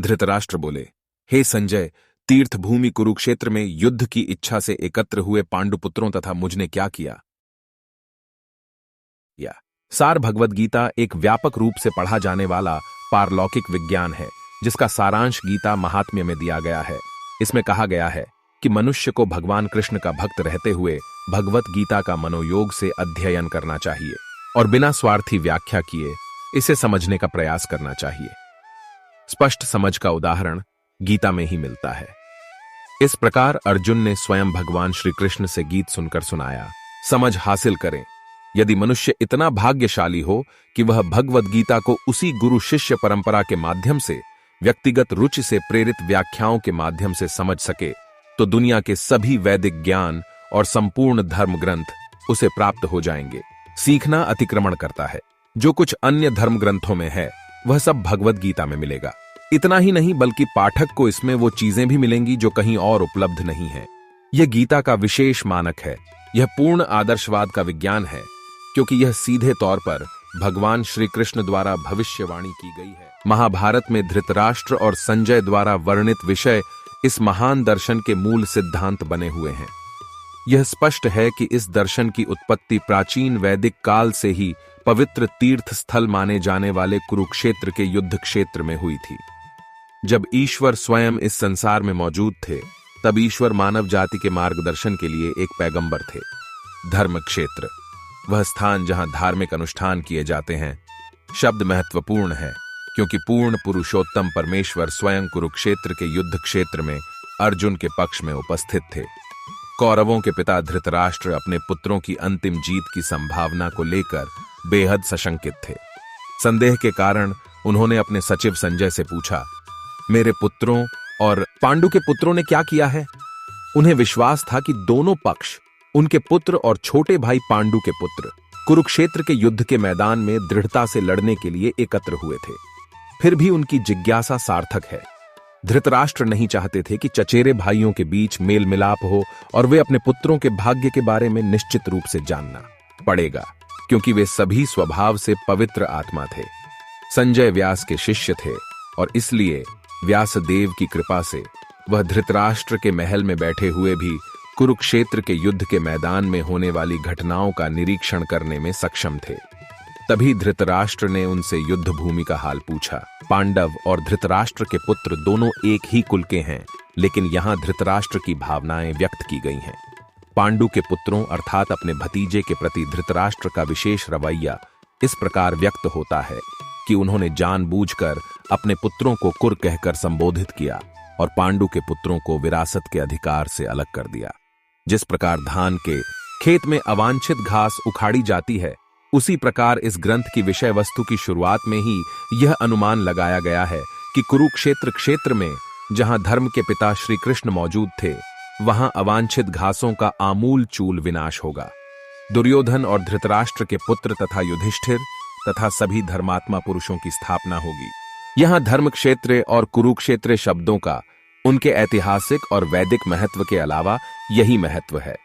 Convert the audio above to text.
धृतराष्ट्र बोले, हे संजय, तीर्थभूमि कुरुक्षेत्र में युद्ध की इच्छा से एकत्र हुए पांडुपुत्रों तथा मुझने क्या किया। सार भगवद गीता एक व्यापक रूप से पढ़ा जाने वाला पारलौकिक विज्ञान है, जिसका सारांश गीता महात्म्य में दिया गया है। इसमें कहा गया है कि मनुष्य को भगवान कृष्ण का भक्त रहते हुए भगवत गीता का मनोयोग से अध्ययन करना चाहिए और बिना स्वार्थी व्याख्या किए इसे समझने का प्रयास करना चाहिए। स्पष्ट समझ का उदाहरण गीता में ही मिलता है। इस प्रकार अर्जुन ने स्वयं भगवान श्री कृष्ण से गीत सुनकर सुनाया। समझ हासिल करें। यदि मनुष्य इतना भाग्यशाली हो कि वह भगवद गीता को उसी गुरु शिष्य परंपरा के माध्यम से व्यक्तिगत रुचि से प्रेरित व्याख्याओं के माध्यम से समझ सके, तो दुनिया के सभी वैदिक ज्ञान और संपूर्ण धर्म ग्रंथ उसे प्राप्त हो जाएंगे। सीखना अतिक्रमण करता है। जो कुछ अन्य धर्म ग्रंथों में है वह सब भगवद गीता में मिलेगा। इतना ही नहीं बल्कि पाठक को इसमें वो चीजें भी मिलेंगी जो कहीं और उपलब्ध नहीं है। यह गीता का विशेष मानक है। यह पूर्ण आदर्शवाद का विज्ञान है, क्योंकि यह सीधे तौर पर भगवान श्री कृष्ण द्वारा भविष्यवाणी की गई है। महाभारत में धृतराष्ट्र और संजय द्वारा वर्णित विषय इस महान दर्शन के मूल सिद्धांत बने हुए हैं। यह स्पष्ट है कि इस दर्शन की उत्पत्ति प्राचीन वैदिक काल से ही पवित्र तीर्थ स्थल माने जाने वाले कुरुक्षेत्र के युद्ध क्षेत्र में हुई थी। जब ईश्वर स्वयं इस संसार में मौजूद थे, तब ईश्वर मानव जाति के मार्गदर्शन के लिए एक पैगंबर थे। धर्म क्षेत्र, वह स्थान जहां धार्मिक अनुष्ठान किए जाते हैं। शब्द महत्वपूर्ण है, क्योंकि पूर्ण पुरुषोत्तम परमेश्वर स्वयं कुरुक्षेत्र के युद्ध क्षेत्र में अर्जुन के पक्ष में उपस्थित थे। कौरवों के पिता धृतराष्ट्र अपने पुत्रों की अंतिम जीत की संभावना को लेकर बेहद सशंकित थे। संदेह के कारण उन्होंने अपने सचिव संजय से पूछा, मेरे पुत्रों और पांडु के पुत्रों ने क्या किया है। उन्हें विश्वास था कि दोनों पक्ष, उनके पुत्र और छोटे भाई पांडु के पुत्र, कुरुक्षेत्र के युद्ध के मैदान में दृढ़ता से लड़ने के लिए एकत्र हुए थे। फिर भी उनकी जिज्ञासा सार्थक है। धृतराष्ट्र नहीं चाहते थे कि चचेरे भाइयों के बीच मेल मिलाप हो और वे अपने पुत्रों के भाग्य के बारे में निश्चित रूप से जानना पड़ेगा, क्योंकि वे सभी स्वभाव से पवित्र आत्मा थे। संजय व्यास के शिष्य थे और इसलिए व्यासदेव की कृपा से वह धृतराष्ट्र के महल में बैठे हुए भी कुरुक्षेत्र के युद्ध के मैदान में होने वाली घटनाओं का निरीक्षण करने में सक्षम थे। तभी धृतराष्ट्र ने उनसे युद्ध भूमि का हाल पूछा। पांडव और धृतराष्ट्र के पुत्र दोनों एक ही कुल के हैं, लेकिन यहां धृतराष्ट्र की भावनाएं व्यक्त की गई हैं। पांडु के पुत्रों अर्थात अपने भतीजे के प्रति धृतराष्ट्र का विशेष रवैया इस प्रकार व्यक्त होता है कि उन्होंने जानबूझकर अपने पुत्रों को कुर कहकर संबोधित किया और पांडु के पुत्रों को विरासत के अधिकार से अलग कर दिया। जिस प्रकार धान के खेत में अवांछित घास उखाड़ी जाती है, उसी प्रकार इस ग्रंथ की विषय वस्तु की शुरुआत में ही यह अनुमान लगाया गया है कि कुरुक्षेत्र क्षेत्र में जहां धर्म के पिता श्री कृष्ण मौजूद थे, वहां अवांछित घासों का आमूल चूल विनाश होगा। दुर्योधन और धृतराष्ट्र के पुत्र तथा युधिष्ठिर तथा सभी धर्मात्मा पुरुषों की स्थापना होगी। यहां धर्म क्षेत्र और कुरुक्षेत्र शब्दों का उनके ऐतिहासिक और वैदिक महत्व के अलावा यही महत्व है।